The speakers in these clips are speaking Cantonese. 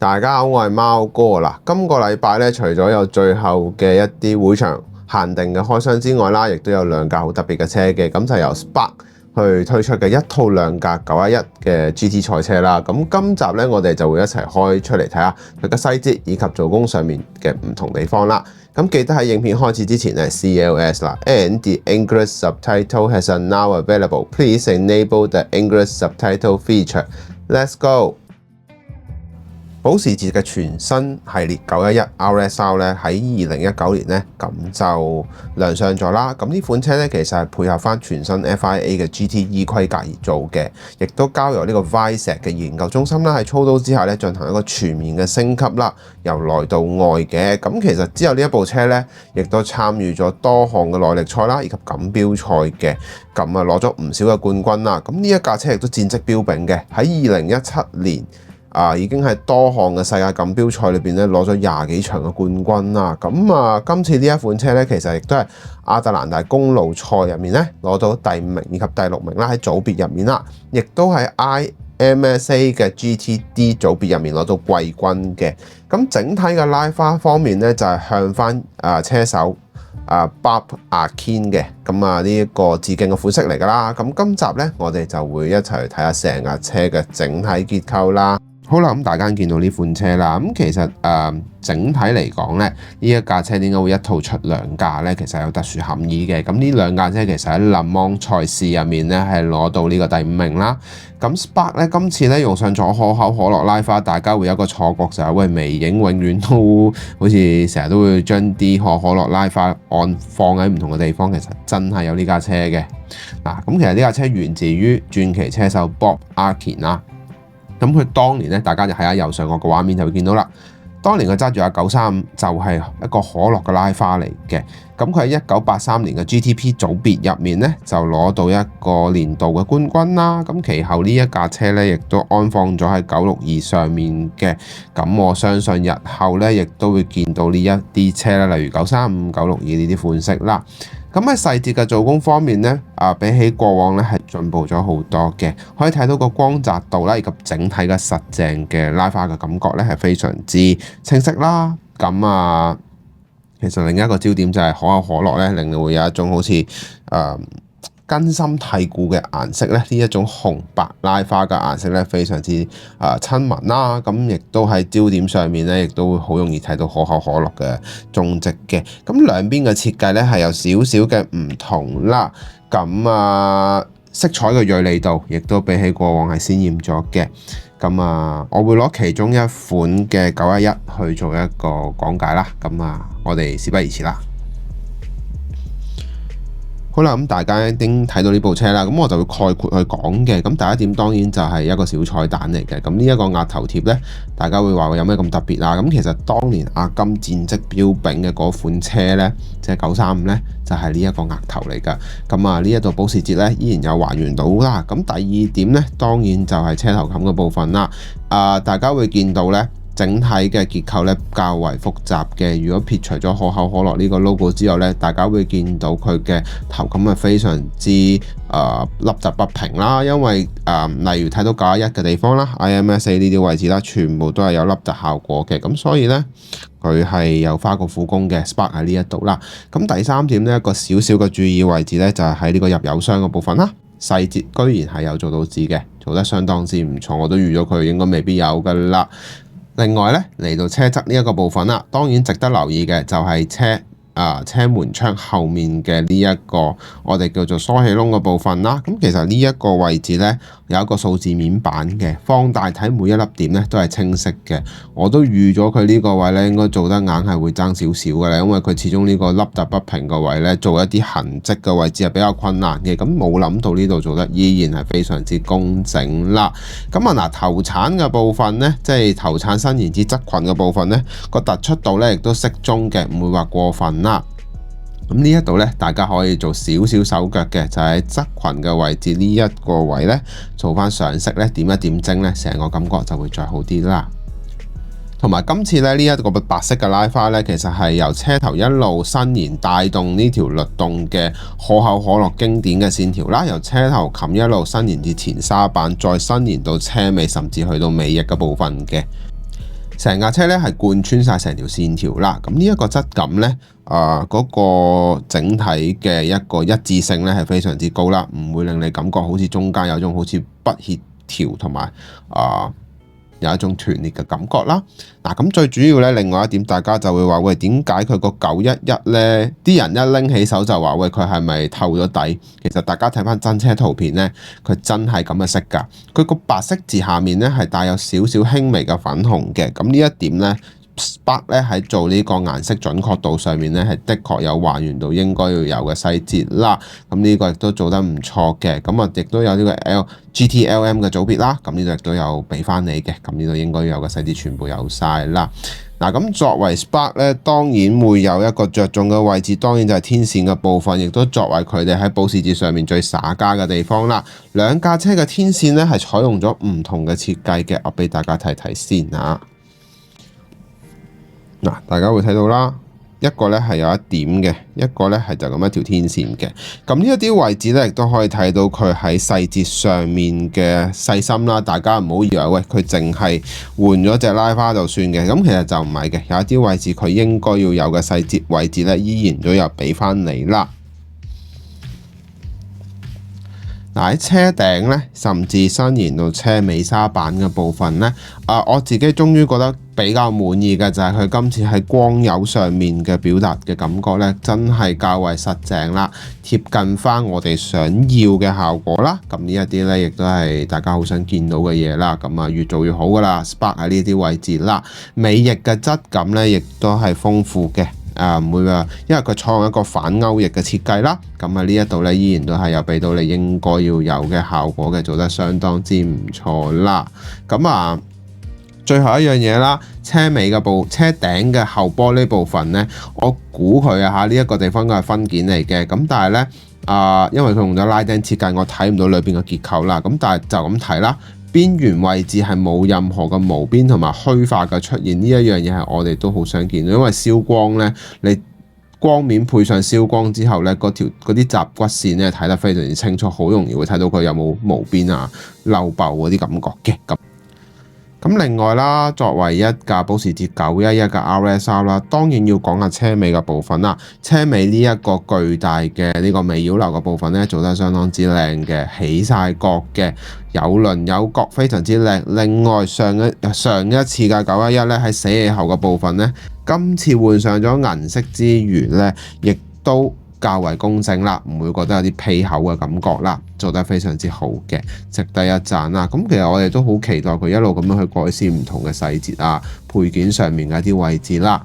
大家好，我係貓哥啦。今個禮拜咧，除咗有最後嘅一啲會場限定嘅開箱之外啦，亦都有兩架好特別嘅車嘅，咁就由 Spark 去推出嘅一套兩架911嘅 GT 賽車啦。咁今集咧，我哋就會一齊開出嚟睇下佢嘅細節以及做工上面嘅唔同地方啦。咁記得喺影片開始之前係 CLS 啦 ，and the English subtitle has now available. Please enable the English subtitle feature. Let's go! 保時捷嘅全新系列911 RSR 咧喺2019年咧咁就亮相咗啦。咁呢款車咧其實係配合翻全新 FIA 嘅 GTE 規格而做嘅，亦都交由呢個 Weissach 嘅研究中心啦喺操刀之下咧進行一個全面嘅升級啦，由內到外嘅。咁其實之後呢一部車咧亦都參與咗多項嘅耐力賽啦以及錦標賽嘅，咁啊攞咗唔少嘅冠軍啦。咁呢一架車亦都戰績彪炳嘅，喺2017年。已經喺多項嘅世界錦標賽裏邊咧攞咗20幾場嘅冠軍啦。咁今次呢一款車咧，其實亦都係亞特蘭大公路賽入面咧攞到第5名以及第6名啦，喺組別入面啦，亦都喺 IMSA 嘅 GTD 組別入面攞到季軍嘅。咁整體嘅拉花方面咧，就係向翻車手Bob Akin 嘅，咁呢一個致敬嘅款式嚟㗎啦。咁今集咧，我哋就會一齊去睇下成架車嘅整體結構啦。好啦，咁大家見到呢款車啦，咁其實整體嚟講咧，呢一架車點解會一套出兩架咧？其實有特殊含義嘅。咁呢兩架車其實喺勒芒賽事入面咧係攞到呢個第5名啦。咁 Spark 咧今次咧用上咗可口可樂拉花，大家會有一個錯覺就係喂，微影永遠都好似成日都會將啲可口可樂拉花放喺唔同嘅地方，其實真係有呢架車嘅。嗱，咁其實呢架車源自於傳奇車手 Bob Akin 啦。咁佢當年咧，大家就睇下右上角嘅畫面就會見到啦。當年佢揸住935就係一個可樂嘅拉花嚟嘅。咁佢喺1983年嘅 GTP 組別入面咧，就攞到一個年度嘅冠軍啦。咁其後呢一架車咧，亦都安放咗喺962上面嘅。咁我相信日後咧，亦都會見到呢一啲車啦，例如935、962呢啲款式啦。咁喺細節嘅做工方面咧，比起過往咧係進步咗好多嘅，可以睇到個光澤度啦，以及整體嘅實淨嘅拉花嘅感覺咧係非常之清晰啦。咁其實另一個焦點就係可口可樂咧，令你會有一種好似根深蒂固嘅顏色咧，呢一種紅白拉花嘅顏色咧，非常之親民啦。咁亦都喺焦點上面咧，亦都會好容易睇到可口可樂嘅蹤跡嘅。咁兩邊嘅設計咧係有少少嘅唔同啦。咁色彩嘅銳利度亦都比起過往係鮮豔咗嘅。咁我會攞其中一款嘅911去做一個講解啦。咁我哋事不宜遲啦。好啦，咁大家已經睇到呢部車啦，咁我就會概括去講嘅。咁第一點當然就係一個小彩蛋嚟嘅。咁呢一個額頭貼呢，大家會話有咩咁特別啊？咁其實當年阿金戰績彪炳嘅嗰款車呢，即係935呢，就係呢一個額頭嚟㗎。咁呢一度保時捷呢，依然有還原到啦。咁第二點呢，當然就係車頭冚嘅部分啦。大家會見到呢。整體嘅結構咧較為複雜嘅，如果撇除咗可口可樂呢個 logo 之後咧，大家會見到佢嘅頭冚係非常之凹凸不平啦，因為例如睇到911嘅地方啦 ，IMSA 呢啲位置啦，全部都係有凹凸效果嘅，咁所以咧佢係有花過苦功嘅 Spark 喺呢一度啦。咁第三點呢，一個少少嘅注意位置咧，就係喺呢個入油箱嘅部分啦，細節居然係有做到字嘅，做得相當之唔錯，我都預咗佢應該未必有噶啦。另外咧，嚟到車側呢一個部分啦，當然值得留意嘅就係車門窗後面嘅呢一個我哋叫做疏氣窿嘅部分啦。咁其實呢一個位置咧有一個數字面板嘅，放大睇每一粒點咧都係清晰嘅。我都預咗佢呢個位咧應該做得硬係會爭少少嘅啦，因為佢始終呢個凹凸不平嘅位咧做一啲痕跡嘅位置係比較困難嘅。咁冇諗到呢度做得依然係非常之工整啦。咁頭鏟嘅部分咧，即係頭鏟伸延至側裙嘅部分咧，個突出度咧亦都適中嘅，唔會話過分啦。咁呢一度咧，大家可以做少少手腳嘅，就係側裙嘅位置呢一個位咧，做翻上色咧，點一點睛咧，成個感覺就會再好啲啦。同埋今次咧呢一個白色嘅拉花咧，其實係由車頭一路伸延帶動呢條律動嘅可口可樂經典嘅線條啦，由車頭冚一路伸延至前沙板，再伸延到車尾，甚至去到尾翼嘅部分嘅。成架車咧係貫穿晒成條線條啦。咁呢一個質感咧，嗰個整體嘅一個一致性咧係非常之高啦，唔會令你感覺好似中間有種好似不協調同埋有一種斷裂嘅感覺啦。嗱，咁最主要咧，另外一點大家就會話喂，點解佢個911咧，啲人一拎起手就話喂，佢係咪透咗底？其實大家睇翻真車圖片咧，佢真係咁嘅色㗎。佢個白色字下面咧係帶有少少輕微嘅粉紅嘅。咁呢一點咧，Spark 咧喺做呢個顏色準確度上面咧係的確有還原到應該要有嘅細節啦。咁呢個亦都做得唔錯嘅。咁啊，亦都有呢個 GTLM 嘅組別啦。咁呢度亦都有俾翻你嘅。咁呢度應該有嘅細節全部有晒啦。嗱，咁作為 Spark 咧，當然會有一個着重嘅位置，當然就係天線嘅部分，亦都作為佢哋喺保時捷上面最耍家嘅地方啦。兩架車嘅天線咧係採用咗唔同嘅設計嘅，我俾大家睇睇先嚇。嗱，大家會睇到啦，一個咧係有一點嘅，一個咧係就咁一條天線嘅。咁呢一啲位置咧，亦都可以睇到佢喺細節上面嘅細心啦。大家唔好以為喂，佢淨係換咗隻拉花就算嘅，咁其實就唔係嘅。有一啲位置佢應該要有嘅細節位置咧，依然都有俾翻你啦。喺車頂咧，甚至伸延到車尾沙板嘅部分咧，我自己終於覺得比較滿意嘅就係佢今次喺光油上面嘅表達嘅感覺咧，真係較為實淨啦，貼近翻我哋想要嘅效果啦。咁呢一啲咧，亦都係大家好想見到嘅嘢啦。咁啊，越做越好噶啦。Spark 喺呢啲位置啦，尾翼嘅質感咧，亦都係豐富嘅。唔會話，因為佢採用一個反勾翼嘅設計啦，咁啊呢一度咧依然都係有俾到你應該要有嘅效果嘅，做得相當之唔錯啦。咁啊，最後一樣嘢啦，車頂嘅後玻璃部分咧，我估佢啊嚇呢一個地方應該係分件嚟嘅，咁但係咧因為佢用咗拉釘設計，我睇唔到裏邊嘅結構啦，咁但係就咁睇啦。邊緣位置係冇任何嘅毛邊同埋虛化嘅出現，呢一樣嘢係我哋都好想見到，因為燒光咧，你光面配上燒光之後咧，嗰啲雜骨線咧睇得非常之清楚，好容易會睇到佢有冇毛邊啊、漏爆嗰啲感覺嘅。咁另外啦，作為一架保時捷911嘅 RSR 啦，當然要講下車尾嘅部分啦。車尾呢一個巨大嘅呢個尾擾流嘅部分咧，做得相當之靚嘅，起晒角嘅，有輪有角，非常之靚。另外上一次嘅911咧，喺死氣喉嘅部分咧，今次換上咗銀色之餘咧，亦都較為工整啦，唔會覺得有啲劈口嘅感覺啦，做得非常之好嘅，值得一讚啦。咁其實我哋都好期待佢一路咁樣去改善唔同嘅細節啊，配件上面嘅一啲位置啦。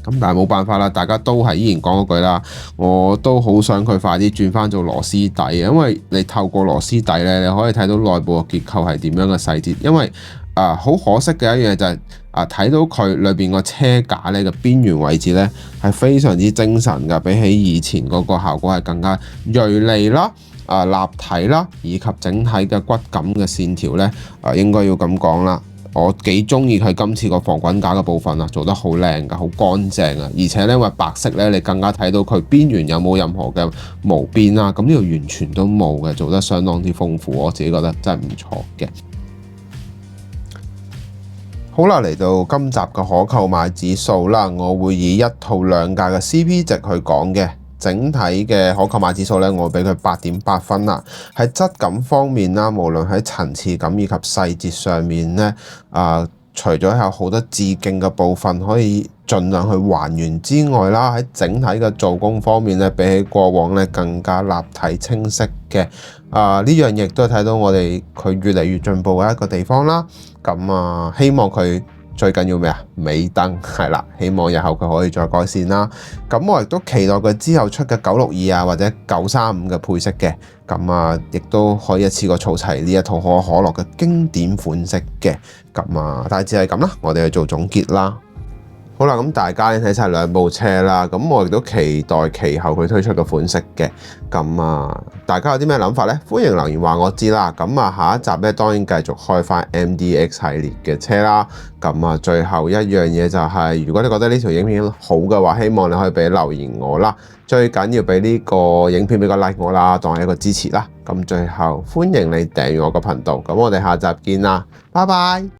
咁但係冇辦法啦，大家都係依然講嗰句啦，我都好想佢快啲轉翻做螺絲底，因為你透過螺絲底咧，你可以睇到內部嘅結構係點樣嘅細節。因為好可惜嘅一樣就係睇到佢裏邊個車架咧嘅邊緣位置咧係非常之精神㗎，比起以前嗰個效果係更加銳利啦、立體啦，以及整體嘅骨感嘅線條咧，應該要咁講啦。我幾中意佢今次個防滾架嘅部分啊，做得好靚㗎，好乾淨啊，而且咧因為白色咧，你更加睇到佢邊緣有冇任何嘅毛邊啊，咁呢度完全都冇嘅，做得相當之豐富，我自己覺得真係唔錯嘅。好啦，嚟到今集嘅可購買指數啦，我會以一套兩架嘅 CP 值去講嘅。整體嘅可購買指數咧，我會俾佢8.8分啦。喺質感方面啦，無論喺層次感以及細節上面咧，除咗有好多致敬嘅部分可以盡量去還原之外啦，喺整體嘅做工方面咧，比起過往咧更加立體清晰嘅。呢樣亦都睇到我哋佢越嚟越進步嘅一個地方啦。咁希望佢最緊要咩啊？尾燈係啦，希望日後佢可以再改善啦。咁我亦都期待佢之後出嘅962或者935嘅配色嘅。咁亦都可以一次過儲齊呢一套可口可樂嘅經典款式嘅。咁大致係咁啦，我哋去做總結啦。好啦，咁大家睇晒兩部車啦，咁我亦都期待其後佢推出嘅款式嘅。大家有啲咩諗法呢？歡迎留言話我知啦。下一集咧當然繼續開翻 MDX 系列嘅車啦。最後一樣嘢就係，如果你覺得呢條影片好嘅話，希望你可以俾留言我啦。最緊要俾呢個影片俾個 like 我啦，當係一個支持啦。最後歡迎你訂閱我個頻道。咁我哋下集見啦，拜拜。